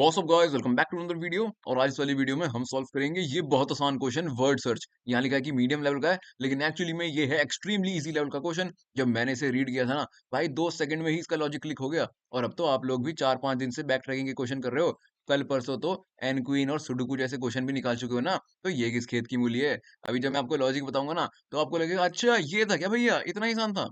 WhatsApp guys, welcome back to another video. और आज इस वाली वीडियो में हम सॉल्व करेंगे ये बहुत आसान क्वेश्चन वर्ड सर्च। यहाँ लिखा है कि मीडियम लेवल का है, लेकिन एक्चुअली में ये है एक्सट्रीमली इजी लेवल का क्वेश्चन। जब मैंने इसे रीड किया था ना भाई, 2 सेकंड में ही इसका लॉजिक क्लिक हो गया। और अब तो आप लोग भी 4-5 दिन से बैक ट्रैकिंग के क्वेश्चन कर रहे हो। कल परसों तो एन क्वीन और सुडोकू जैसे क्वेश्चन भी निकाल चुके हो ना। तो ये किस खेत की मूली है। अभी जब मैं आपको लॉजिक बताऊंगा ना, तो आपको लगेगा अच्छा ये था क्या भैया, इतना ही आसान था।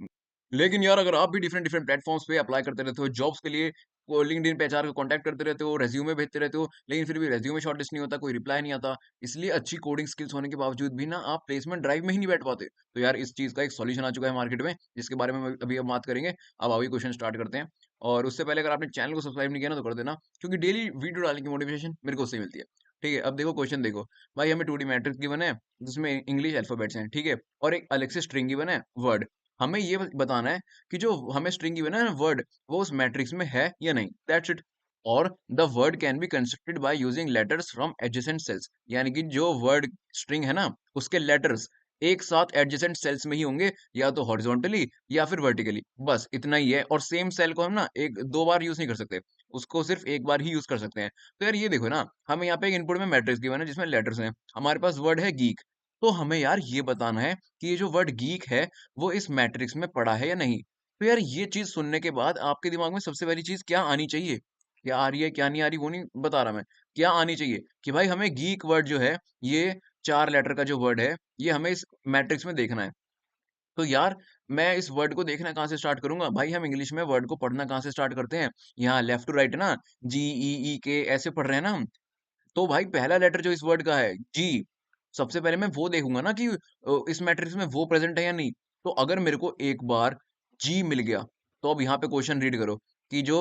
लेकिन यार, अगर आप भी डिफरेंट डिफरेंट प्लेटफॉर्म्स पे अप्लाई करते रहते हो जॉब्स के लिए, वो लिंक्डइन पे एचआर को कांटेक्ट करते रहते हो, रेज्यूमे भेजते रहते हो, लेकिन फिर भी रेज्यूमे शॉर्टलिस्ट नहीं होता, कोई रिप्लाई नहीं आता। इसलिए अच्छी कोडिंग स्किल्स होने के बावजूद भी ना आप प्लेसमेंट ड्राइव में ही नहीं बैठ पाते। तो यार, इस चीज का एक सॉल्यूशन आ चुका है मार्केट में, जिसके बारे में अभी हम बात करेंगे। अब अभी क्वेश्चन स्टार्ट करते हैं। और उससे पहले अगर आपने चैनल को सब्सक्राइब नहीं किया ना, तो कर देना, क्योंकि डेली वीडियो डालने की मोटिवेशन मेरे को उससे मिलती है। ठीक है, अब देखो क्वेश्चन देखो। भाई, हमें 2D मैट्रिक्स गिवन है, जिसमें इंग्लिश अल्फाबेट्स हैं, ठीक है, और एक अलग से स्ट्रिंग गिवन है, वर्ड। हमें ये बताना है कि जो हमें स्ट्रिंग गिवन है ना, वर्ड, वो उस मैट्रिक्स में है या नहीं। That's it. और the word can be constructed by using letters from adjacent cells, यानी कि जो वर्ड स्ट्रिंग है ना, उसके लेटर्स एक साथ एडजेसेंट सेल्स में ही होंगे, या तो हॉरिजॉन्टली या फिर वर्टिकली। बस इतना ही है। और सेम सेल को हम ना एक दो बार यूज नहीं कर सकते, उसको सिर्फ एक बार ही यूज कर सकते हैं। तो यार ये देखो ना, हमें यहाँ पे एक इनपुट में मैट्रिक्स गिवन है जिसमें लेटर्स हैं। हमारे पास वर्ड है गीक। तो हमें यार ये बताना है कि ये जो वर्ड गीक है, वो इस मैट्रिक्स में पड़ा है या नहीं। तो यार, ये चीज सुनने के बाद आपके दिमाग में सबसे पहली चीज क्या आनी चाहिए? क्या आ रही है क्या नहीं आ रही वो नहीं बता रहा मैं। क्या आनी चाहिए कि भाई हमें गीक वर्ड जो है, ये 4 लेटर का जो वर्ड है, ये हमें इस मैट्रिक्स में देखना है। तो यार, मैं इस वर्ड को देखना कहाँ से स्टार्ट करूंगा? भाई, हम इंग्लिश में वर्ड को पढ़ना कहाँ से स्टार्ट करते हैं? यहाँ लेफ्ट टू राइट ना, G E E K ऐसे पढ़ रहे हैं ना हम। तो भाई, पहला लेटर जो इस वर्ड का है, जी, सबसे पहले मैं वो देखूंगा ना कि इस मैट्रिक्स में वो प्रेजेंट है या नहीं। तो अगर मेरे को एक बार जी मिल गया, तो अब यहाँ पे क्वेश्चन रीड करो कि जो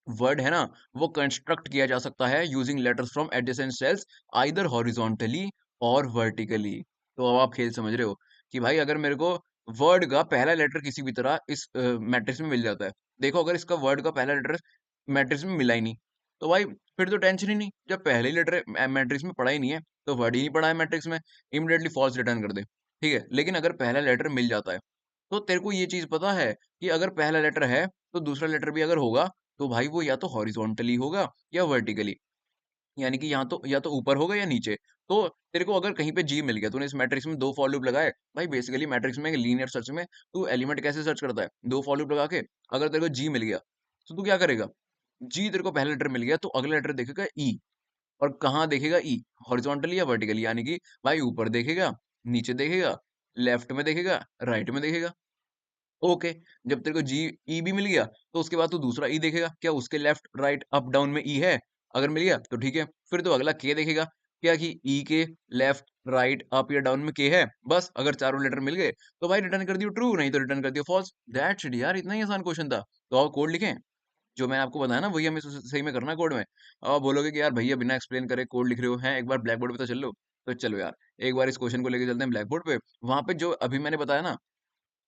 वर्ड है ना, वो कंस्ट्रक्ट किया जा सकता है using letters from adjacent sales, either horizontally और वर्टिकली। तो अब आप खेल समझ रहे हो कि भाई, अगर मेरे को वर्ड का पहला लेटर किसी भी तरह इस मैट्रिक्स में मिल जाता है। देखो, अगर इसका वर्ड का पहला लेटर मैट्रिक्स में मिला ही नहीं, तो भाई फिर तो टेंशन ही नहीं। जब पहले ही लेटर मैट्रिक्स में पड़ा ही नहीं है, तो वर्ड ही नहीं पड़ा है मैट्रिक्स में, इमिडिएटली फॉल्स रिटर्न कर दे। ठीक है, लेकिन अगर पहला लेटर मिल जाता है, तो तेरे को ये चीज पता है कि अगर पहला लेटर है, तो दूसरा लेटर भी अगर होगा, तो भाई वो या तो हॉरिजॉन्टली होगा या वर्टिकली, यानी कि यहाँ तो या तो ऊपर होगा या नीचे। तो तेरे को अगर कहीं पे जी मिल गया, तूने इस मैट्रिक्स में 2 फॉर लूप लगाए। भाई बेसिकली मैट्रिक्स में लीनियर सर्च में तू एलिमेंट कैसे सर्च करता है? 2 फॉर लूप लगा के। अगर तेरे को जी मिल गया, तो तू क्या करेगा? जी, तेरे को पहला लेटर मिल गया, तो अगला लेटर देखेगा ई। और कहाँ देखेगा ई? हॉरिजॉन्टली या वर्टिकली, यानी कि भाई ऊपर देखेगा, नीचे देखेगा, लेफ्ट में देखेगा, राइट में देखेगा। ओके, जब तेरे को जी ई भी मिल गया, तो उसके बाद तू दूसरा ई देखेगा, क्या उसके लेफ्ट राइट अप डाउन में ई है? अगर मिल गया तो ठीक है। फिर तो अगला के देखेगा, क्या कि ई के लेफ्ट राइट अप या डाउन में के है। बस अगर चारों लेटर मिल गए, तो भाई रिटर्न कर दियो ट्रू, नहीं तो रिटर्न कर दियो फॉल्स। दैट्स इट यार, इतना ही आसान क्वेश्चन था। तो आओ कोड लिखें। जो मैंने आपको बताया ना, वही हमें सही में करना है कोड में। अब आप बोलोगे कि यार भैया, बिना एक्सप्लेन करे कोड लिख रहे हो हैं, एक बार ब्लैक बोर्ड पे तो चल लो। तो चलो यार, एक बार इस क्वेश्चन को लेके चलते हैं ब्लैक बोर्ड पे। वहां पे जो अभी मैंने बताया ना,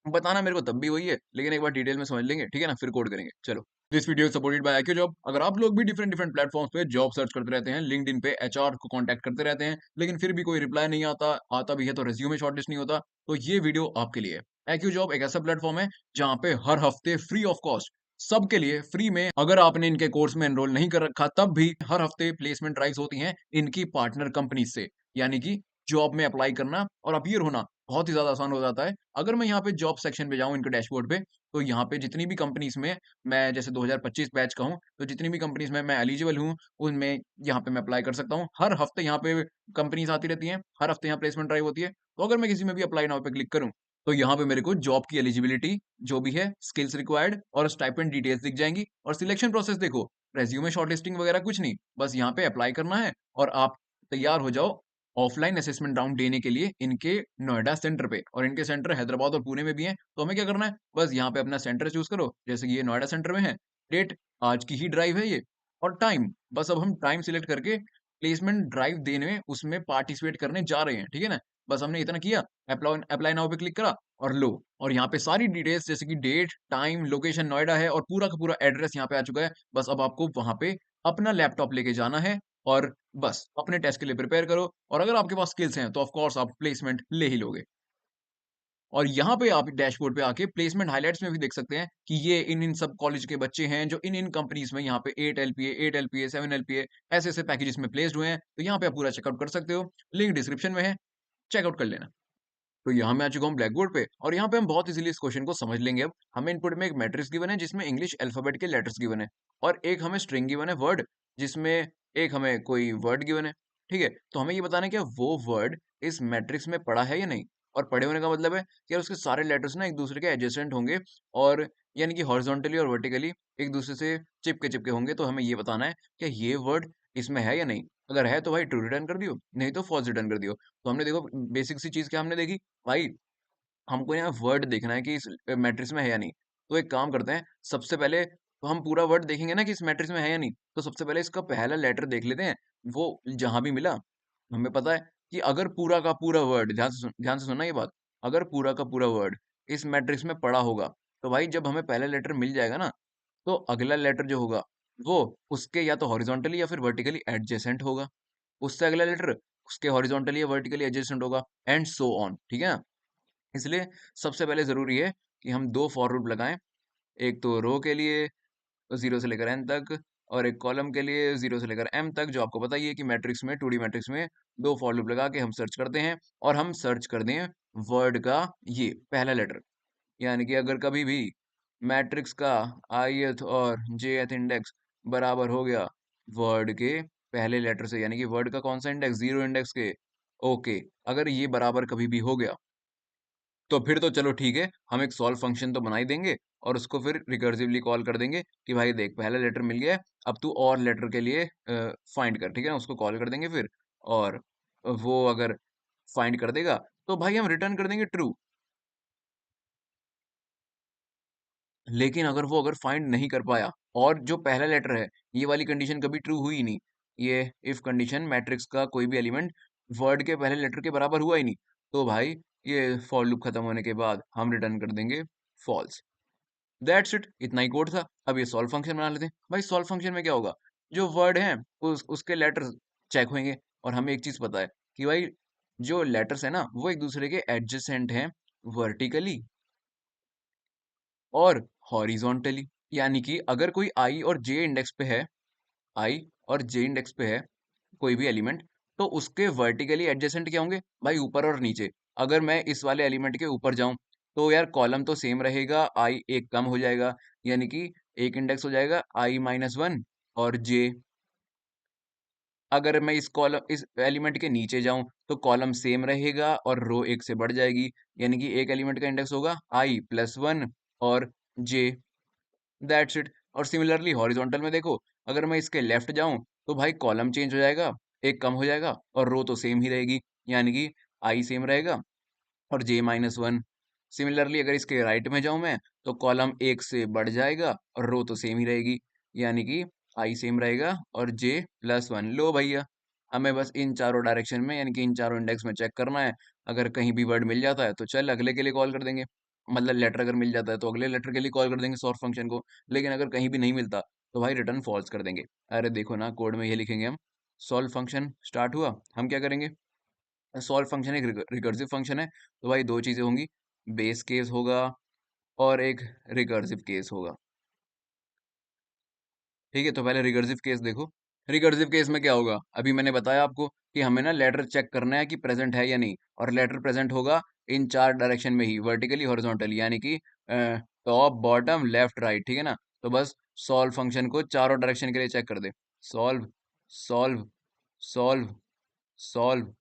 बताना मेरे को तब भी वही है, लेकिन एक बार डिटेल में समझ लेंगे, ठीक है ना? फिर कोड करेंगे, चलो। This video supported by IQ job. अगर आप लोग भी डिफरेंट डिफरेंट प्लेटफॉर्म्स पे जॉब सर्च करते रहते हैं, लिंक्डइन पे एचआर को कांटेक्ट करते रहते हैं, लेकिन फिर भी कोई रिप्लाई नहीं आता, आता भी है तो रेज्यूमे शॉर्टलिस्ट नहीं होता, तो ये वीडियो आपके लिए है। आईक्यू जॉब एक ऐसा प्लेटफॉर्म है जहाँ पे हर हफ्ते फ्री ऑफ कॉस्ट, सबके लिए फ्री में, अगर आपने इनके कोर्स में एनरोल नहीं कर रखा, तब भी हर हफ्ते प्लेसमेंट ड्राइव्स होती हैं इनकी पार्टनर कंपनी से। यानी कि जॉब में अप्लाई करना और अपीयर होना बहुत ही ज्यादा आसान हो जाता है। अगर मैं यहाँ पे जॉब सेक्शन पे जाऊँ इनके डैशबोर्ड पे, तो यहाँ पे जितनी भी कंपनीज में, मैं जैसे 2025 बैच का हूँ, तो जितनी भी कंपनीज में मैं एलिजिबल हूँ, उनमें यहाँ पे मैं अप्लाई कर सकता हूँ। हर हफ्ते यहाँ पे कंपनीज आती रहती हैं, हर हफ्ते यहाँ प्लेसमेंट ड्राइव होती है। तो अगर मैं किसी में भी अप्लाई नाउ पे क्लिक करूँ, तो यहाँ पे मेरे को जॉब की एलिजिबिलिटी जो भी है, स्किल्स रिक्वायर्ड और स्टाइपेंड डिटेल्स दिख जाएंगी। और सिलेक्शन प्रोसेस देखो, रेज्यूमे शॉर्टलिस्टिंग वगैरह कुछ नहीं, बस यहाँ पे अप्लाई करना है और आप तैयार हो जाओ ऑफलाइन असेसमेंट राउंड देने के लिए इनके नोएडा सेंटर पे। और इनके सेंटर हैदराबाद और पुणे में भी हैं। तो हमें क्या करना है? बस यहाँ पे अपना सेंटर चूज करो, जैसे कि ये नोएडा सेंटर में है। डेट, आज की ही ड्राइव है ये। और टाइम, बस अब हम टाइम सिलेक्ट करके प्लेसमेंट ड्राइव देने में, उसमें पार्टिसिपेट करने जा रहे हैं, ठीक है ना? बस हमने इतना किया, अप्लाई अप्लाई नाउ पे क्लिक करा, और लो। और यहाँ पे सारी डिटेल्स, जैसे कि डेट, टाइम, लोकेशन नोएडा है, और पूरा का पूरा एड्रेस यहाँ पे आ चुका है। बस अब आपको वहां पे अपना लैपटॉप लेके जाना है, और बस अपने टेस्ट के लिए प्रिपेयर करो। और अगर आपके पास स्किल्स हैं, तो ऑफ कोर्स आप प्लेसमेंट ले ही लोगे। और यहाँ पे आप डैशबोर्ड पे आके प्लेसमेंट हाइलाइट्स में भी देख सकते हैं कि ये इन सब कॉलेज के बच्चे हैं जो इन कंपनीज में यहाँ पे 8 एलपीए, 8 एलपीए, 7 एलपीए ऐसे-ऐसे पैकेजेस में प्लेस्ड हुए हैं। तो यहाँ पे आप पूरा चेकआउट कर सकते हो। लिंक डिस्क्रिप्शन में है, चेकआउट कर लेना। तो यहाँ मैं आ चुका हूँ ब्लैक बोर्ड पे और यहाँ पे हम बहुत इजीली इस क्वेश्चन को समझ लेंगे अब। हमें इनपुट में एक मैट्रिक्स गिवन है जिसमें इंग्लिश अल्फाबेट के लेटर्स गिवन है और एक हमें स्ट्रिंग गिवन है वर्ड जिसमें एक हमें कोई वर्ड गिवन है। ठीक है? तो हमें ये बताना है कि वो वर्ड इस मैट्रिक्स में पड़ा है या नहीं? और पड़े होने का मतलब है कि यार उसके सारे लेटर्स ना एक दूसरे के एडजेसेंट होंगे और यानी कि हॉरिजॉन्टली और वर्टिकली एक दूसरे से चिपके-चिपके होंगे। तो हमें ये बताना है कि ये वर्ड इसमें है या नहीं? अगर है तो भाई ट्रू रिटर्न कर दियो, नहीं तो फॉल्स रिटर्न कर दियो। तो हमने देखो बेसिक सी चीज़ क्या हमने देखी भाई हमको यहाँ वर्ड देखना है कि इस मैट्रिक्स में है या नहीं। तो एक काम करते हैं, सबसे पहले तो हम पूरा वर्ड देखेंगे ना कि इस मैट्रिक्स में है या नहीं। तो सबसे पहले इसका पहला लेटर देख लेते हैं, वो जहाँ भी मिला, हमें पता है कि अगर पूरा का पूरा वर्ड ध्यान से सुनना ये बात, अगर पूरा का पूरा वर्ड इस मैट्रिक्स में पड़ा होगा, तो भाई जब हमें पहला लेटर मिल जाएगा ना, तो अगला लेटर जो होगा, वो उसके या तो हॉरिज़ॉन्टली या फिर वर्टिकली एडजेसेंट होगा। उससे अगला लेटर उसके हॉरिज़ॉन्टली या वर्टिकली एडजेसेंट होगा एंड सो ऑन, ठीक है ना? इसलिए सबसे पहले ज़रूरी है कि हम 2 फॉर लूप लगाएँ, एक तो रो के लिए 0 से लेकर n तक और एक कॉलम के लिए 0 से लेकर m तक, जो आपको पता ही है कि मैट्रिक्स में 2D मैट्रिक्स में 2 फॉर लूप लगा के हम सर्च करते हैं और हम सर्च कर दें वर्ड का ये पहला लेटर। यानी कि अगर कभी भी मैट्रिक्स का ith और jth इंडेक्स बराबर हो गया वर्ड के पहले लेटर से, यानी कि वर्ड का कौन सा इंडेक्स 0 इंडेक्स के, ओके, अगर ये बराबर कभी भी हो गया तो फिर तो चलो ठीक है, हम एक सॉल्व फंक्शन तो बना ही देंगे और उसको फिर रिकर्सिवली कॉल कर देंगे कि भाई देख पहला लेटर मिल गया है, अब तू और लेटर के लिए फाइंड कर, ठीक है ना? उसको कॉल कर देंगे फिर और वो अगर फाइंड कर देगा तो भाई हम रिटर्न कर देंगे ट्रू। लेकिन अगर फाइंड नहीं कर पाया और जो पहला लेटर है, ये वाली कंडीशन कभी ट्रू हुई ही नहीं, ये इफ कंडीशन मैट्रिक्स का कोई भी एलिमेंट वर्ड के पहले लेटर के बराबर हुआ ही नहीं, तो भाई ये फॉर लूप खत्म होने के बाद हम रिटर्न कर देंगे फॉल्स। दैट्स इट, इतना ही कोड था। अब ये सॉल्व फंक्शन बना लेते हैं। भाई सॉल्व फंक्शन में क्या होगा, जो वर्ड है उसके लेटर्स चेक होंगे और हमें एक चीज पता है कि भाई जो लेटर्स है ना वो एक दूसरे के एडजेसेंट हैं वर्टिकली और हॉरिजॉन्टली। यानी कि अगर कोई आई और जे इंडेक्स पे है, आई और जे इंडेक्स पे है कोई भी एलिमेंट, तो उसके वर्टिकली एडजेसेंट क्या होंगे भाई, ऊपर और नीचे। अगर मैं इस वाले एलिमेंट के ऊपर जाऊं तो यार कॉलम तो सेम रहेगा, आई एक कम हो जाएगा, यानी कि एक इंडेक्स हो जाएगा i-1 और जे। अगर मैं इस एलिमेंट के नीचे जाऊं तो कॉलम सेम रहेगा और रो एक से बढ़ जाएगी, यानी कि एक एलिमेंट का इंडेक्स होगा i+1 और जे। That's it. और सिमिलरली हॉरिजॉन्टल में देखो, अगर मैं इसके लेफ्ट जाऊं तो भाई कॉलम चेंज हो जाएगा, एक कम हो जाएगा और रो तो सेम ही रहेगी, यानी कि आई सेम रहेगा और j-1। सिमिलरली अगर इसके राइट में जाऊं मैं तो कॉलम एक से बढ़ जाएगा और रो तो सेम ही रहेगी, यानी कि आई सेम रहेगा और j+1। लो भैया, हमें बस इन चारों डायरेक्शन में यानी कि इन चारों इंडेक्स में चेक करना है। अगर कहीं भी वर्ड मिल जाता है तो चल अगले के लिए कॉल कर देंगे, मतलब लेटर अगर मिल जाता है तो अगले लेटर के लिए कॉल कर देंगे सॉर्ट फंक्शन को। लेकिन अगर कहीं भी नहीं मिलता तो भाई रिटर्न फॉल्स कर देंगे। अरे देखो ना कोड में ये लिखेंगे हम, सॉल्व फंक्शन स्टार्ट हुआ, हम क्या करेंगे, सॉल्व फंक्शन एक रिकर्सिव फंक्शन है, तो भाई दो चीजें होंगी, बेस केस होगा और एक रिकर्सिव केस होगा। ठीक है, तो पहले रिकर्सिव केस देखो। रिकर्सिव केस में क्या होगा, अभी मैंने बताया आपको कि हमें ना लेटर चेक करना है कि प्रेजेंट है या नहीं, और लेटर प्रेजेंट होगा इन चार डायरेक्शन में ही, वर्टिकली हॉरिजॉन्टली, यानी कि टॉप बॉटम लेफ्ट राइट, ठीक है ना? तो बस सॉल्व फंक्शन को चारों डायरेक्शन के लिए चेक कर दे। सॉल्व, सॉल्व, सॉल्व, सॉल्व,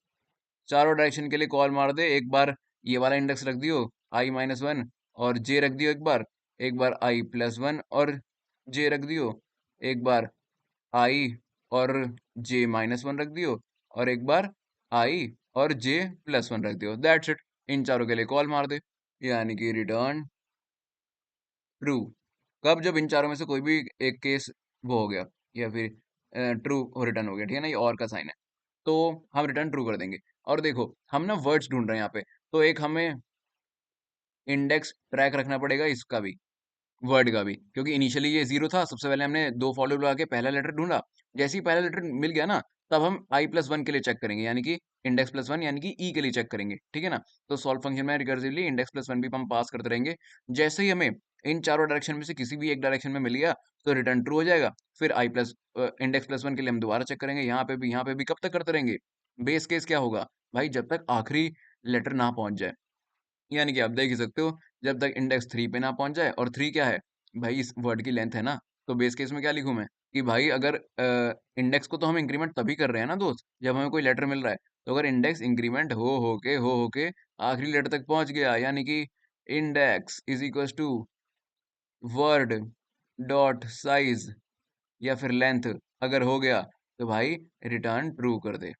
चारों डायरेक्शन के लिए कॉल मार दे। एक बार ये वाला इंडेक्स रख दियो i-1 और जे रख दियो, एक बार i+1 और जे रख दियो, एक बार आई और j-1 रख दियो और एक बार आई और j+1 रख दियो। दैट्स इट, इन चारों के लिए कॉल मार दे, यानी कि रिटर्न ट्रू। कब, जब इन चारों में से कोई भी एक केस वो हो गया या फिर ट्रू रिटर्न हो गया, ठीक है ना? ये और का साइन है, तो हम रिटर्न ट्रू कर देंगे। और देखो हम ना वर्ड्स ढूंढ रहे हैं यहाँ पे, तो एक हमें इंडेक्स ट्रैक रखना पड़ेगा इसका भी, वर्ड का भी, क्योंकि इनिशियली ये 0 था, सबसे पहले हमने 2 फॉर लूप लगा के पहला लेटर ढूँढा, जैसे ही पहला लेटर मिल गया ना, तब हम i+1 के लिए चेक करेंगे, यानी कि इंडेक्स प्लस 1 यानी कि ई के लिए चेक करेंगे, ठीक है ना? तो सॉल्व फंक्शन में रिकर्सिवली इंडेक्स प्लस 1 भी हम पास करते रहेंगे। जैसे ही हमें इन चारों डायरेक्शन में से किसी भी एक डायरेक्शन में मिल गया, तो रिटर्न ट्रू हो जाएगा। फिर इंडेक्स प्लस 1 के लिए हम दोबारा चेक करेंगे, यहाँ पे भी कब तक करते रहेंगे? बेस केस क्या होगा? भाई जब तक आखिरी लेटर ना पहुँच जाए। यानी कि आप देख ही सकते हो, जब तक इंडेक्स 3 पे ना पहुंच जाए, और 3 क्या है भाई, इस वर्ड की लेंथ है ना। तो बेस केस में क्या लिखूं मैं कि भाई अगर इंडेक्स को तो हम इंक्रीमेंट तभी कर रहे हैं ना दोस्त, जब हमें कोई लेटर मिल रहा है। तो अगर इंडेक्स इंक्रीमेंट हो के आखिरी लेटर तक पहुंच गया, यानी कि index is equal to word dot size या फिर लेंथ अगर हो गया, तो भाई रिटर्न ट्रू कर दे।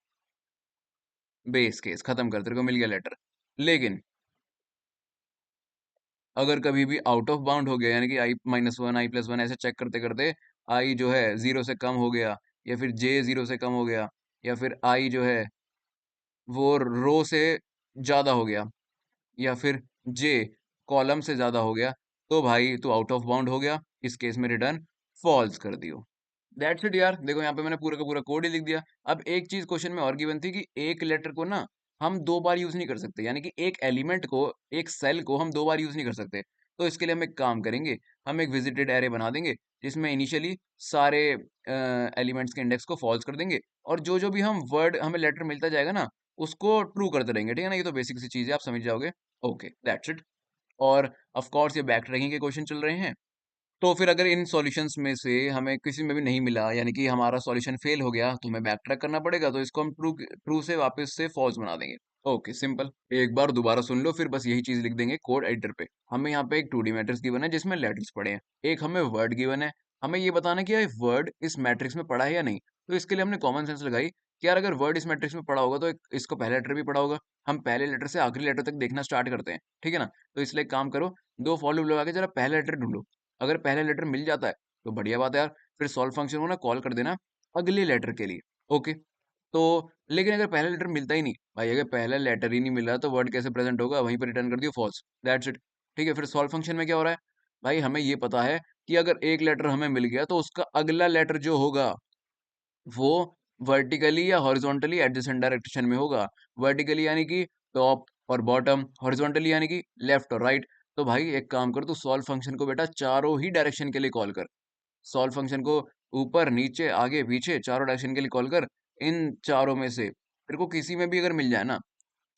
बेस केस खत्म कर, तेरे को मिल गया लेटर। लेकिन अगर कभी भी आउट ऑफ बाउंड हो गया, यानी कि i-1 i+1 ऐसे चेक करते करते i जो है 0 से कम हो गया, या फिर j 0 से कम हो गया, या फिर i जो है वो रो से ज्यादा हो गया, या फिर j कॉलम से ज्यादा हो गया, तो भाई तू आउट ऑफ बाउंड हो गया। इस केस में रिटर्न फॉल्स कर दियो। दैट्स इट यार, देखो यहाँ पे मैंने पूरा का पूरा कोड ही लिख दिया। अब एक चीज क्वेश्चन में और गिवन थी कि एक लेटर को ना हम 2 बार यूज नहीं कर सकते, यानी कि एक एलिमेंट को, एक सेल को हम 2 बार यूज नहीं कर सकते। तो इसके लिए हम एक काम करेंगे, हम एक विजिटेड एरे बना देंगे, जिसमें इनिशियली सारे एलिमेंट्स के इंडेक्स को फॉल्स कर देंगे, और जो जो भी हम वर्ड हमें लेटर मिलता जाएगा ना, उसको ट्रू करते रहेंगे, ठीक है ना? ये तो बेसिक सी चीज है, आप समझ जाओगे। Okay, that's it. और ऑफ कोर्स ये बैक ट्रैकिंग के क्वेश्चन चल रहे हैं। तो फिर अगर इन सॉल्यूशंस में से हमें किसी में भी नहीं मिला, यानी कि हमारा सॉल्यूशन फेल हो गया, तो हमें बैक ट्रैक करना पड़ेगा, तो इसको हम ट्रू ट्रू से वापस से फॉल्स बना देंगे। Okay, simple. एक बार दोबारा सुन लो, फिर बस यही चीज लिख देंगे कोड एडिटर पे। हमें यहाँ पे एक 2D मैट्रिक्स गिवन है जिसमें लेटर्स पड़े हैं, एक हमें वर्ड गिवन है। हमें ये बताना है कि ये वर्ड इस मैट्रिक्स में पड़ा है या नहीं। तो इसके लिए हमने कॉमन सेंस लगाई कि यार अगर वर्ड इस मैट्रिक्स में पड़ा होगा, तो इसको पहला लेटर भी पड़ा होगा। हम पहले लेटर से आखिरी लेटर तक देखना स्टार्ट करते हैं, ठीक है ना? तो इसलिए एक काम करो, 2 फॉर लूप लगा के जरा पहला लेटर ढूंढो। अगर पहला लेटर मिल जाता है, तो बढ़िया बात है यार। फिर सॉल्व फंक्शन को ना कॉल कर देना अगले लेटर के लिए। ओके। तो लेकिन अगर पहला लेटर मिलता ही नहीं भाई, अगर पहला लेटर ही नहीं मिल रहा, तो वर्ड कैसे प्रेजेंट होगा? वहीं पर रिटर्न कर दियो फॉल्स। That's it. ठीक है, फिर सॉल्व फंक्शन में क्या हो रहा है? भाई हमें ये पता है कि अगर एक लेटर हमें मिल गया, तो उसका अगला लेटर जो होगा, वो वर्टिकली या हॉरिजॉन्टली एडजेसेंट डायरेक्शन में होगा। वर्टिकली यानी कि टॉप और बॉटम, हॉरिजॉन्टली यानी कि लेफ्ट और राइट। तो भाई एक काम कर, तू सॉल्व फंक्शन को बेटा चारों ही डायरेक्शन के लिए कॉल कर। सॉल्व फंक्शन को ऊपर नीचे आगे पीछे चारों डायरेक्शन के लिए कॉल कर। इन चारों में से तेरे को किसी में भी अगर मिल जाए ना,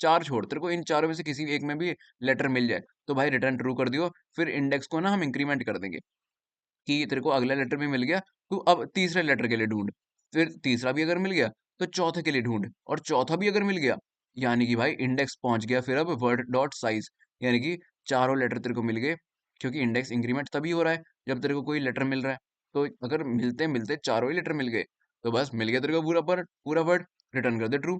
चार छोड़, तेरे को इन चारों में से किसी एक में भी लेटर मिल जाए, तो भाई रिटर्न ट्रू कर दियो। फिर इंडेक्स को ना हम इंक्रीमेंट कर देंगे कि तेरे को अगला लेटर भी मिल गया, तू अब तीसरे लेटर के लिए ढूंढ। फिर तीसरा भी अगर मिल गया, तो चौथे के लिए ढूंढ, और चौथा भी अगर मिल गया, यानी कि भाई इंडेक्स पहुंच गया फिर अब वर्ड डॉट साइज, यानी कि चारों लेटर तेरे को मिल गए। क्योंकि इंडेक्स इंक्रीमेंट तभी हो रहा है जब तेरे को कोई लेटर मिल रहा है। तो अगर मिलते मिलते चारों ही लेटर मिल गए, तो बस मिल गया तेरे को पूरा वर्ड, रिटर्न कर दे ट्रू।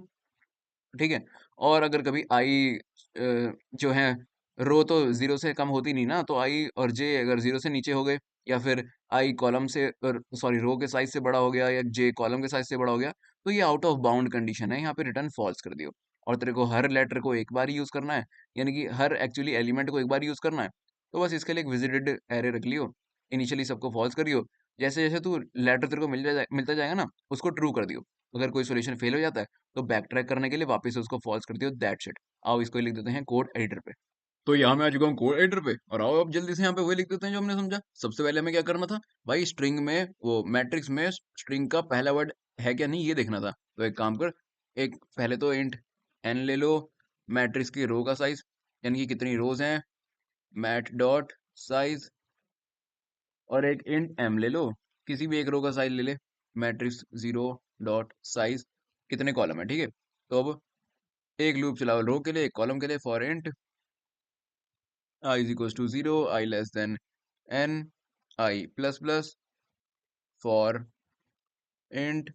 ठीक है। और अगर कभी आई जो है, रो तो 0 से कम होती नहीं ना, तो आई और जे अगर 0 से नीचे हो गए, या फिर आई कॉलम से, सॉरी रो के साइज से बड़ा हो गया, या जे कॉलम के साइज से बड़ा हो गया, तो ये आउट ऑफ बाउंड कंडीशन है, यहाँ पे रिटर्न फॉल्स कर दियो। और तेरे को हर लेटर को एक बार ही यूज करना है, यानी कि हर एक्चुअली एलिमेंट को एक बार यूज करना है। तो बस इसके लिए एक विजिटेड एरे रख लियो, इनिशियली सबको फॉल्स करियो। जैसे जैसे तू लेटर तेरे को मिलता जाएगा ना, उसको ट्रू कर दियो। अगर कोई सोल्यूशन फेल हो जाता है, तो बैक ट्रैक करने के लिए वापस से उसको फॉल्स कर दियो। That's it. आओ इसको लिख देते हैं कोड एडिटर पे। तो यहाँ मैं आ चुका हूँ कोड एडिटर पे, और आओ अब जल्दी से यहाँ पे वही लिख देते हैं जो हमने समझा। सबसे पहले हमें क्या करना था भाई, स्ट्रिंग में, वो मैट्रिक्स में स्ट्रिंग का पहला वर्ड है क्या नहीं, ये देखना था। तो एक काम कर, एक पहले तो इंट एन ले लो, मैट्रिक्स की रो का साइज, यानी कि कितनी रोज हैं, मैट डॉट साइज। और एक इंट एम ले लो, किसी भी एक रो का साइज ले ले, मैट्रिक्स 0 डॉट साइज, कितने कॉलम है, ठीक है। तो अब एक लूप चलाओ रो के लिए, एक कॉलम के लिए, for int i is equal to 0, i less than n, i plus plus, for int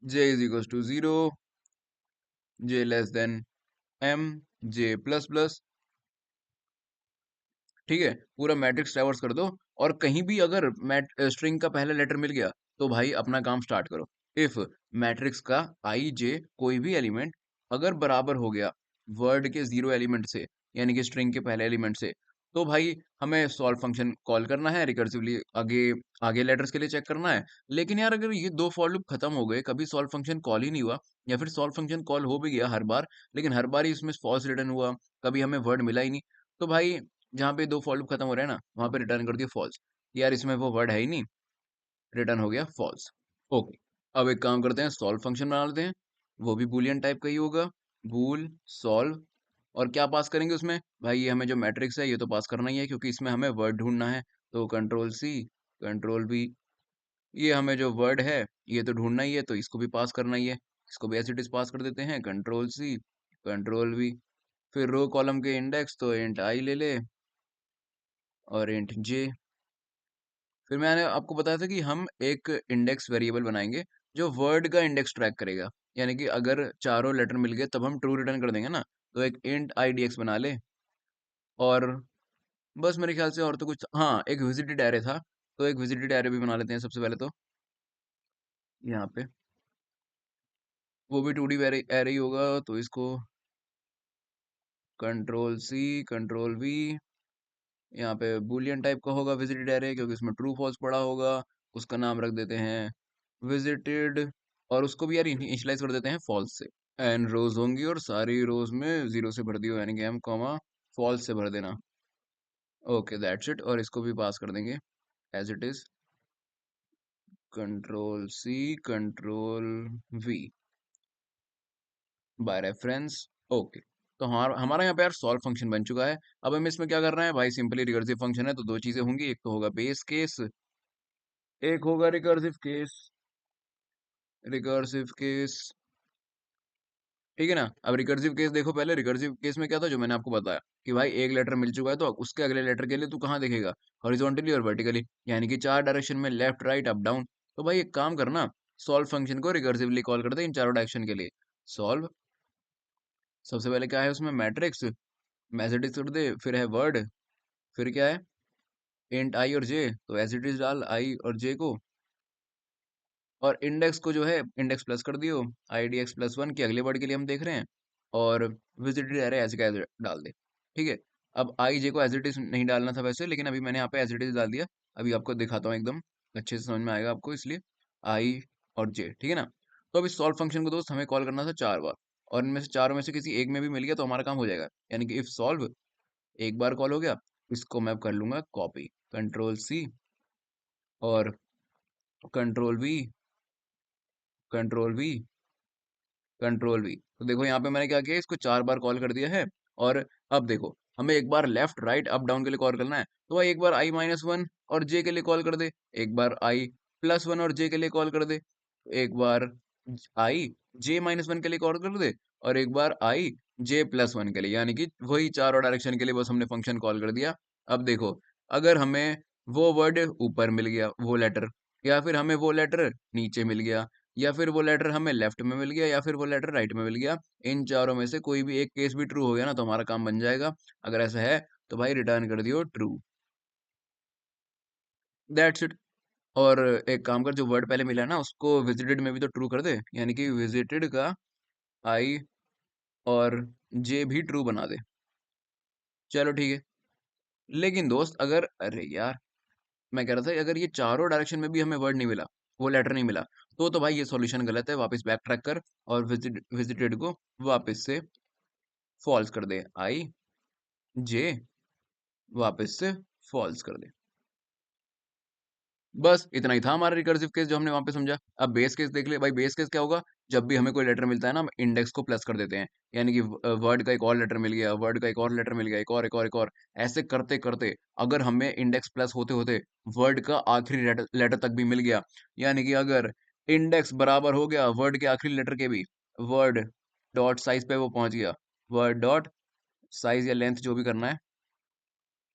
j is equal to 0, j less than m, j plus plus. ठीक है, पूरा मैट्रिक्स ट्रैवर्स कर दो। और कहीं भी अगर मैट स्ट्रिंग का पहला लेटर मिल गया, तो भाई अपना काम स्टार्ट करो। इफ मैट्रिक्स का आई जे कोई भी एलिमेंट अगर बराबर हो गया वर्ड के 0 एलिमेंट से, यानी कि स्ट्रिंग के पहले एलिमेंट से, तो भाई हमें सॉल्व फंक्शन कॉल करना है रिकर्सिवली, आगे आगे लेटर्स के लिए चेक करना है। लेकिन यार अगर ये दो फॉर लूप खत्म हो गए, कभी सॉल्व फंक्शन कॉल ही नहीं हुआ, या फिर सॉल्व फंक्शन कॉल हो भी गया हर बार, लेकिन हर बार ही इसमें फॉल्स रिटर्न हुआ, कभी हमें वर्ड मिला ही नहीं, तो भाई जहाँ पे दो फॉर लूप खत्म हो रहे हैं ना, वहां पे रिटर्न कर दिया फॉल्स। यार इसमें वो वर्ड है ही नहीं, रिटर्न हो गया फॉल्स। ओके, अब एक काम करते हैं, सॉल्व फंक्शन बना लेते हैं, वो भी बूलियन टाइप का ही होगा, बूल सॉल्व। और क्या पास करेंगे उसमें? भाई ये हमें जो मैट्रिक्स है ये तो पास करना ही है, क्योंकि इसमें हमें वर्ड ढूंढना है। तो कंट्रोल सी, कंट्रोल बी, ये हमें जो वर्ड है ये तो ढूंढना ही है, तो इसको भी पास करना ही है। इसको भी एज इट इज पास कर देते हैं, कंट्रोल सी, कंट्रोल बी। फिर रो कॉलम के इंडेक्स तो इंट आई ले ले, और इंट जे। फिर मैंने आपको बताया था कि हम एक इंडेक्स वेरिएबल बनाएंगे जो वर्ड का इंडेक्स ट्रैक करेगा। यानी कि अगर चारों लेटर मिल गए तब हम ट्रू रिटर्न कर देंगे ना, तो एक इंट आई डी एक्स बना ले। और बस मेरे ख्याल से और तो कुछ, हाँ एक विजिटेड एरे था, तो एक विजिटेड एरे भी बना लेते हैं सबसे पहले तो यहाँ पे। वो भी 2D एरे एरे ही होगा, तो इसको कंट्रोल सी, कंट्रोल वी, यहाँ पे बूलियन टाइप का होगा विजिटेड एरे, क्योंकि इसमें ट्रू फॉल्स पड़ा होगा। उसका नाम रख देते हैं विजिटेड, और उसको भी यार इनिशियलाइज कर देते हैं फॉल्स से। एन रोज होंगी और सारी रोज में जीरो से भर दियो, यानी कि एम कॉमा फॉल्स से भर देना। ओके दैट्स इट, और इसको भी पास कर देंगे as it is, control C, control V by reference. Okay, तो हमारा हमारा यहाँ पे यार सॉल्व फंक्शन बन चुका है। अब हमें इसमें क्या करना है भाई, सिंपली रिकर्सिव फंक्शन है तो दो चीजें होंगी, एक तो होगा बेस केस, एक होगा रिकर्सिव केस। रिकर्सिव केस, ठीक है ना। अब रिकर्सिव केस देखो, पहले रिकर्सिव केस में क्या था जो मैंने आपको बताया, कि भाई एक लेटर मिल चुका है तो उसके अगले लेटर के लिए तू कहाँ देखेगा, हॉरिजॉन्टली और वर्टिकली, यानी कि चार डायरेक्शन में, लेफ्ट राइट अप डाउन। तो भाई एक काम करना, सॉल्व फंक्शन को रिकर्सिवली कॉल कर दे इन चारों डायरेक्शन के लिए। सॉल्व, सबसे पहले क्या है उसमें, मैट्रिक्स, मैसेज कर दे, फिर है वर्ड, फिर क्या है, इंट आई और जे, तो एज इट इज डाल आई और जे को, और इंडेक्स को जो है इंडेक्स प्लस कर दियो, I D x plus one के अगले वर्ड के लिए हम देख रहे हैं, और विजिटेड एरे ऐसे का ऐसे डाल दे। ठीक है, अब आई जे को एज इट इज नहीं डालना था वैसे, लेकिन अभी मैंने यहाँ पे एज इट इज डाल दिया। अभी आपको दिखाता हूँ, एकदम अच्छे से समझ में आएगा आपको, इसलिए आई और जे, ठीक है ना। तो अभी सॉल्व फंक्शन को दोस्त हमें कॉल करना था चार बार, और इनमें से चारों में से किसी एक में भी मिल गया तो हमारा काम हो जाएगा। यानी कि इफ सॉल्व एक बार कॉल हो गया, इसको मैं कर लूंगा कॉपी, कंट्रोल सी, और control we, control we, control we. तो देखो यहाँ पे मैंने क्या किया, इसको चार बार कॉल कर दिया है। और अब देखो, हमें एक बार लेफ्ट राइट अप डाउन के लिए कॉल करना है, तो भाई एक बार आई माइनस वन और जे के लिए कॉल कर दे, एक बार आई प्लस वन और जे के लिए कॉल कर दे, एक बार आई जे माइनस वन के लिए कॉल कर दे, और एक बार आई जे प्लस वन के लिए, यानी कि वही चारों डायरेक्शन के लिए बस हमने फंक्शन कॉल कर दिया। अब देखो, अगर हमें वो वर्ड ऊपर मिल गया, वो लेटर, या फिर हमें वो लेटर नीचे मिल गया, या फिर वो लेटर हमें लेफ्ट में मिल गया, या फिर वो लेटर राइट में मिल गया, इन चारों में से कोई भी एक केस भी ट्रू हो गया ना, तो हमारा काम बन जाएगा। अगर ऐसा है तो भाई रिटर्न कर दियो ट्रू, दैट्स इट। और एक काम कर, जो वर्ड पहले मिला है ना उसको विजिटेड में भी तो ट्रू कर दे, यानी कि विजिटेड का आई और जे भी ट्रू बना दे। चलो ठीक है। लेकिन दोस्त अगर, अरे यार मैं कह रहा था, अगर ये चारों डायरेक्शन में भी हमें वर्ड नहीं मिला, वो लेटर नहीं मिला, तो भाई ये सॉल्यूशन गलत है, वापस बैक ट्रैक कर, और विजिटेड को वापस से फॉल्स कर दे, आई जे वापस से फॉल्स कर दे। बस इतना ही था हमारा रिकर्सिव केस जो हमने वहां पे समझा। अब बेस केस देख ले भाई, बेस केस क्या होगा, जब भी हमें कोई लेटर मिलता है ना, हम इंडेक्स को प्लस कर देते हैं। यानी कि वर्ड का एक और लेटर मिल गया, वर्ड का एक और लेटर मिल गया, एक और एक और एक और, ऐसे करते करते अगर हमें इंडेक्स प्लस होते होते वर्ड का आखिरी लेटर तक भी मिल गया, यानी कि अगर इंडेक्स बराबर हो गया वर्ड के आखिरी लेटर के भी, वर्ड डॉट साइज पे वो पहुंच गया, वर्ड डॉट साइज या लेंथ जो भी करना है,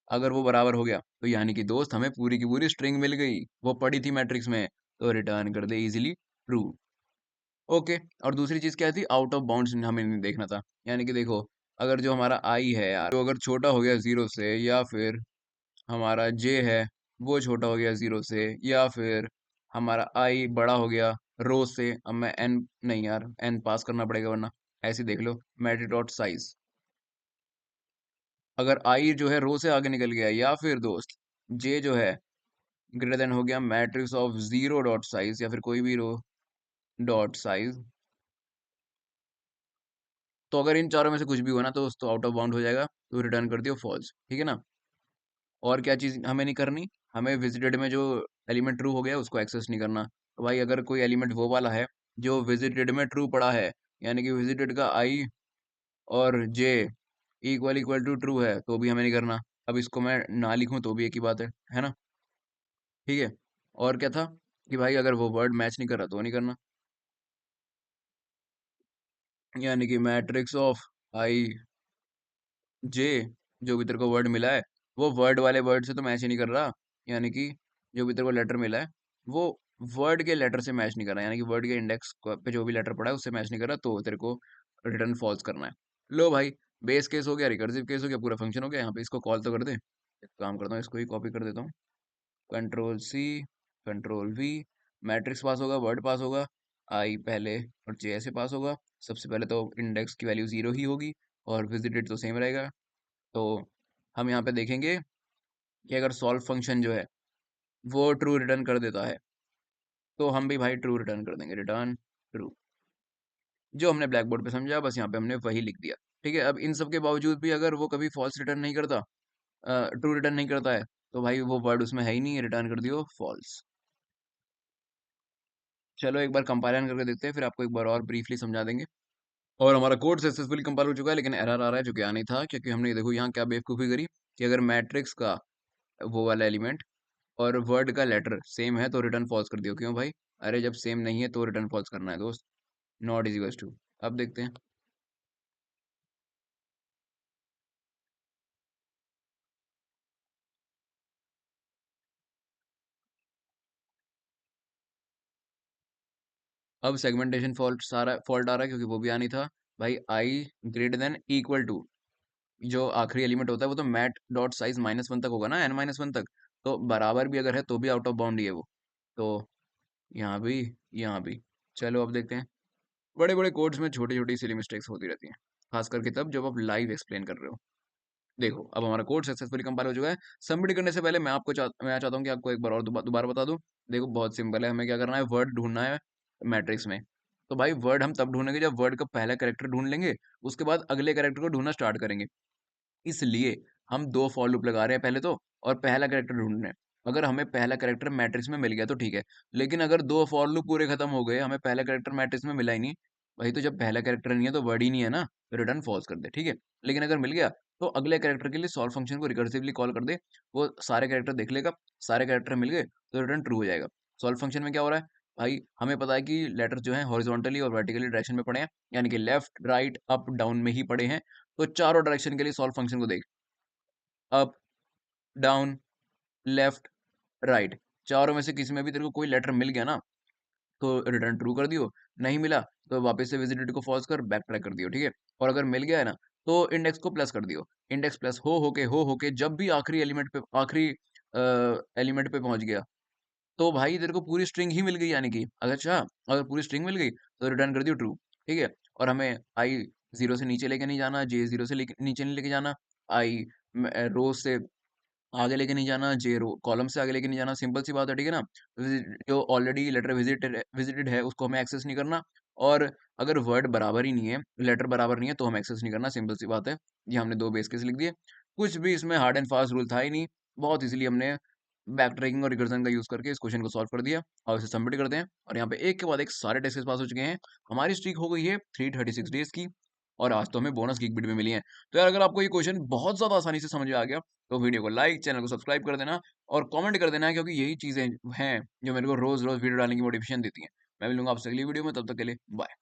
अगर वो बराबर हो गया, तो यानी कि दोस्त हमें पूरी की पूरी स्ट्रिंग मिल गई, वो पड़ी थी मैट्रिक्स में, तो रिटर्न कर दे इजीली ट्रू। ओके, और दूसरी चीज क्या थी, आउट ऑफ बाउंड्स हमें नहीं देखना था। यानी कि देखो, अगर जो हमारा आई है यार, तो अगर छोटा हो गया जीरो से, या फिर हमारा जे है वो छोटा हो गया जीरो से, या फिर हमारा आई बड़ा हो गया रो से, अब मैं एन नहीं यार, एन पास करना पड़ेगा वरना, ऐसे देख लो, मैट्रिक डॉट साइज, अगर आई जो है रो से आगे निकल गया, या फिर दोस्त जे जो है ग्रेटर देन हो गया matrix of zero dot size, या फिर कोई भी रो डॉट साइज, तो अगर इन चारों में से कुछ भी हुआ ना तो आउट ऑफ बाउंड हो जाएगा, तो रिटर्न कर दियो फॉल्स, ठीक है ना। और क्या चीज़ हमें नहीं करनी, हमें विजिटेड में जो एलिमेंट ट्रू हो गया उसको एक्सेस नहीं करना। तो भाई अगर कोई एलिमेंट वो वाला है जो विजिटेड में ट्रू पड़ा है, यानी कि विजिटेड का आई और J equal equal to true है, तो भी हमें नहीं करना। अब इसको मैं ना लिखूं तो भी एक ही बात है ना, ठीक है। और क्या था कि भाई अगर वो वर्ड मैच नहीं कर रहा तो नहीं करना, यानी कि मैट्रिक्स ऑफ आई जे, जो भी तेरे को वर्ड मिला है वो वर्ड वाले वर्ड से तो मैच ही नहीं कर रहा, यानी कि जो भी तेरे को लेटर मिला है वो वर्ड के लेटर से मैच नहीं कर रहा, यानी कि वर्ड के इंडेक्स पे जो भी लेटर पड़ा है उससे मैच नहीं कर रहा, तो तेरे को रिटर्न फॉल्स करना है। लो भाई, बेस केस हो गया, रिकर्सिव केस हो गया, पूरा फंक्शन हो गया। यहाँ पे इसको कॉल तो कर दे, एक काम करता हूँ, इसको ही कॉपी कर देता हूँ, control C, control V, matrix pass होगा, वर्ड पास होगा, आई पहले और जे ऐसे पास होगा। सबसे पहले तो इंडेक्स की वैल्यू 0 ही होगी और विजिटेड तो सेम रहेगा। तो हम यहाँ पे देखेंगे कि अगर सॉल्व फंक्शन जो है वो ट्रू रिटर्न कर देता है, तो हम भी भाई ट्रू रिटर्न कर देंगे, रिटर्न ट्रू। जो हमने ब्लैक बोर्ड पे समझा बस यहाँ पे हमने वही लिख दिया, ठीक है। अब इन सब के बावजूद भी अगर वो कभी फॉल्स रिटर्न नहीं करता, ट्रू रिटर्न नहीं करता है, तो भाई वो वर्ड उसमें है ही नहीं, रिटर्न कर दियो फॉल्स। चलो एक बार कंपाइल करके देखते हैं, फिर आपको एक बार और ब्रीफली समझा देंगे। और हमारा कोड सक्सेसफुली कंपाइल हो चुका है, लेकिन एरर आ रहा है जो कि आने था, क्योंकि हमने देखो यहाँ क्या बेवकूफ़ी करी कि अगर मैट्रिक्स का वो वाला एलिमेंट और वर्ड का लेटर सेम है तो रिटर्न फॉल्स कर दियो। क्यों भाई? अरे जब सेम नहीं है तो रिटर्न फॉल्स करना है दोस्त, नॉट इज इक्वल्स टू। अब देखते हैं। अब सेगमेंटेशन फॉल्ट आ रहा है, क्योंकि वो भी आनी था। भाई आई ग्रेटर देन इक्वल टू, जो आखिरी एलिमेंट होता है वो तो मैट डॉट साइज -1 तक होगा ना, n-1 तक, तो बराबर भी अगर है तो भी आउट ऑफ बाउंड ही है वो। तो यहाँ भी, यहाँ भी। चलो अब देखते हैं। बड़े बड़े कोड्स में छोटी छोटी सिली मिस्टेक्स होती रहती हैं, खास करके तब जब आप लाइव एक्सप्लेन कर रहे हो। देखो अब हमारा कोड सक्सेसफुली कंपाइल हो चुका है। सबमिट करने से पहले मैं चाहता हूँ कि आपको एक बार और दोबारा बता दूं। देखो बहुत सिंपल है, हमें क्या करना है, वर्ड ढूंढना है मैट्रिक्स में। तो भाई वर्ड हम तब ढूंढेंगे जब वर्ड का पहला कैरेक्टर ढूंढ लेंगे, उसके बाद अगले कैरेक्टर को ढूंढना स्टार्ट करेंगे। इसलिए हम दो फॉर लूप लगा रहे हैं पहले तो, और पहला कैरेक्टर ढूंढ रहे हैं। अगर हमें पहला कैरेक्टर मैट्रिक्स में मिल गया तो ठीक है, लेकिन अगर दो फॉर लूप पूरे खत्म हो गए, हमें पहला कैरेक्टर मैट्रिक्स में मिला ही नहीं, भाई तो जब पहला कैरेक्टर नहीं है तो वर्ड ही नहीं है ना, तो रिटर्न फॉल्स कर दे, ठीक है। लेकिन अगर मिल गया तो अगले कैरेक्टर के लिए सॉल्व फंक्शन को रिकर्सिवली कॉल कर दे, वो सारे कैरेक्टर देख लेगा, सारे कैरेक्टर मिल गए तो रिटर्न ट्रू हो जाएगा। सॉल्व फंक्शन में क्या हो रहा है भाई, हमें पता है कि लेटर जो है हॉरिजॉन्टली और वर्टिकली डायरेक्शन में पड़े हैं, यानी कि लेफ्ट राइट अप डाउन में ही पड़े हैं। तो चारों डायरेक्शन के लिए सॉल्व फंक्शन को देख, अप डाउन लेफ्ट राइट, चारों में से किसी में भी तेरे को कोई लेटर मिल गया ना तो रिटर्न ट्रू कर दियो, नहीं मिला तो वापस से विजिटेड को फॉल्स कर बैक ट्रैक कर दियो, ठीक है। और अगर मिल गया है ना तो इंडेक्स को प्लस कर दियो, इंडेक्स प्लस हो के जब भी आखिरी एलिमेंट पे पहुंच गया, तो भाई तेरे को पूरी स्ट्रिंग ही मिल गई, यानी कि अच्छा अगर पूरी स्ट्रिंग मिल गई तो रिटर्न कर दियो ट्रू, ठीक है। और हमें आई 0 से नीचे लेके नहीं जाना, जे 0 से नीचे नहीं लेके जाना, आई रो से आगे लेके नहीं जाना, जे रो कॉलम से आगे लेके नहीं जाना, सिंपल सी बात है, ठीक है ना। जो ऑलरेडी लेटर विजिटेड है उसको हमें एक्सेस नहीं करना, और अगर वर्ड बराबर ही नहीं है, लेटर बराबर नहीं है, तो हम एक्सेस नहीं करना, सिंपल सी बात है। ये हमने दो बेस केस लिख दिए, कुछ भी इसमें हार्ड एंड फास्ट रूल था ही नहीं, बहुत इजीली हमने बैक ट्रैकिंग और रिकर्जन का यूज करके इस क्वेश्चन को सॉल्व कर दिया। और इसे सबमिट करते हैं, और यहाँ पे एक के बाद एक सारे टेस्ट पास हो चुके हैं। हमारी स्ट्रीक हो गई है 336 डेज की, और आज तो हमें बोनस गीक बिट में मिली है। तो यार अगर आपको ये क्वेश्चन बहुत ज्यादा आसानी से समझ में आ गया तो वीडियो को लाइक, चैनल को सब्सक्राइब कर देना और कमेंट कर देना, क्योंकि यही चीजें हैं जो मेरे को रोज रोज वीडियो डालने की मोटिवेशन देती हैं। मैं मिलूंगा आपसे अगली वीडियो में, तब तक के लिए बाय।